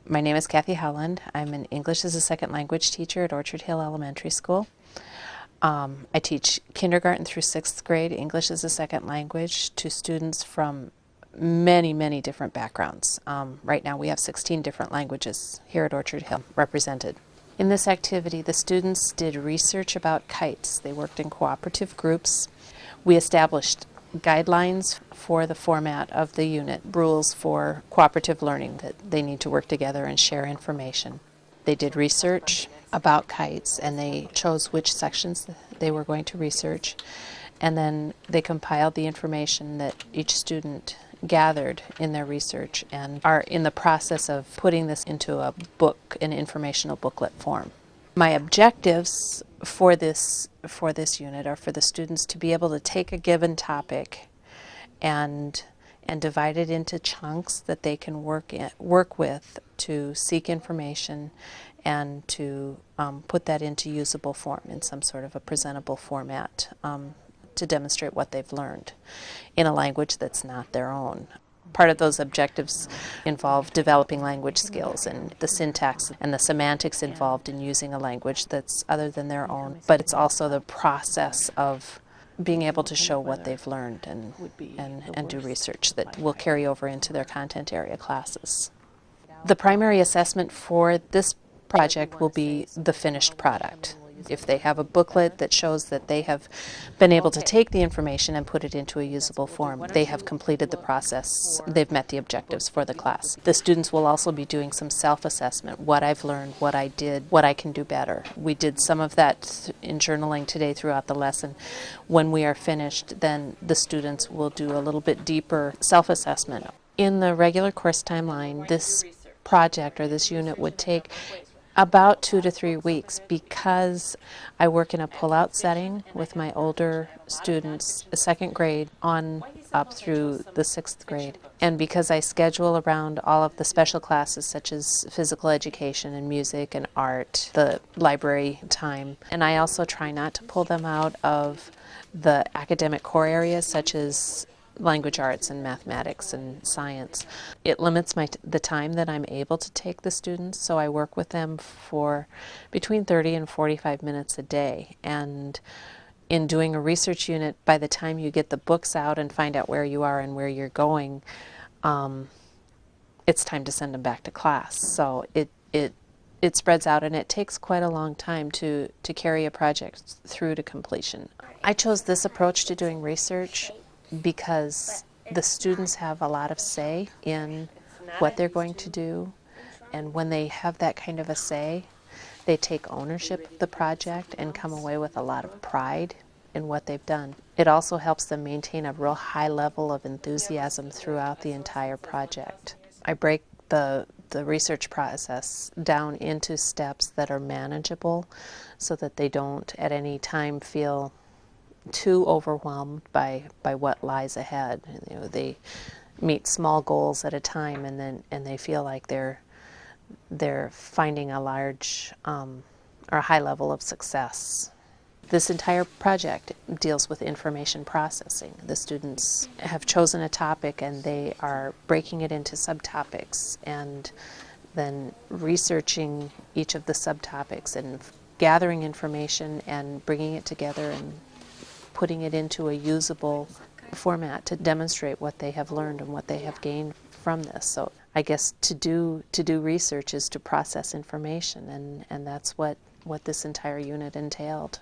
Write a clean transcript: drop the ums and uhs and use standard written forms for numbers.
My name is Kathy Howland. I'm an English as a Second Language teacher at Orchard Hill Elementary School. I teach kindergarten through 6th grade English as a second language to students from many different backgrounds. Right now we have 16 different languages here at Orchard Hill represented. In this activity, the students did research about kites. They worked in cooperative groups. We established guidelines for the format of the unit, rules for cooperative learning, that they need to work together and share information. They did research about kites, and they chose which sections they were going to research, and then they compiled the information that each student gathered in their research and are in the process of putting this into a book, an informational booklet form. My objectives for this unit are for the students to be able to take a given topic and divide it into chunks that they can work with to seek information and to put that into usable form in some sort of a presentable format to demonstrate what they've learned in a language that's not their own. Part of those objectives involve developing language skills and the syntax and the semantics involved in using a language that's other than their own, but it's also the process of being able to show what they've learned and do research that will carry over into their content area classes. The primary assessment for this project will be the finished product. If they have a booklet that shows that they have been able to take the information and put it into a usable form, they have completed the process, they've met the objectives for the class. The students will also be doing some self-assessment, what I've learned, what I did, what I can do better. We did some of that in journaling today throughout the lesson. When we are finished, then the students will do a little bit deeper self-assessment. In the regular course timeline, this project or this unit would take about 2 to 3 weeks because I work in a pull-out setting with my older students, 2nd grade on up through the 6th grade. And because I schedule around all of the special classes such as physical education and music and art, the library time, and I also try not to pull them out of the academic core areas such as language arts and mathematics and science. It limits the time that I'm able to take the students, so I work with them for between 30 and 45 minutes a day. And in doing a research unit, by the time you get the books out and find out where you are and where you're going, it's time to send them back to class. So it spreads out, and it takes quite a long time to carry a project through to completion. I chose this approach to doing research because the students have a lot of say in what they're going to do, and when they have that kind of a say, they take ownership of the project and come away with a lot of pride in what they've done. It also helps them maintain a real high level of enthusiasm throughout the entire project. I break the research process down into steps that are manageable so that they don't at any time feel too overwhelmed by what lies ahead. You know, they meet small goals at a time, and they feel like they're finding a large or a high level of success. This entire project deals with information processing. The students have chosen a topic and they are breaking it into subtopics and then researching each of the subtopics and gathering information and bringing it together and putting it into a usable format to demonstrate what they have learned and what they have gained from this. So I guess to do research is to process information, and that's what this entire unit entailed.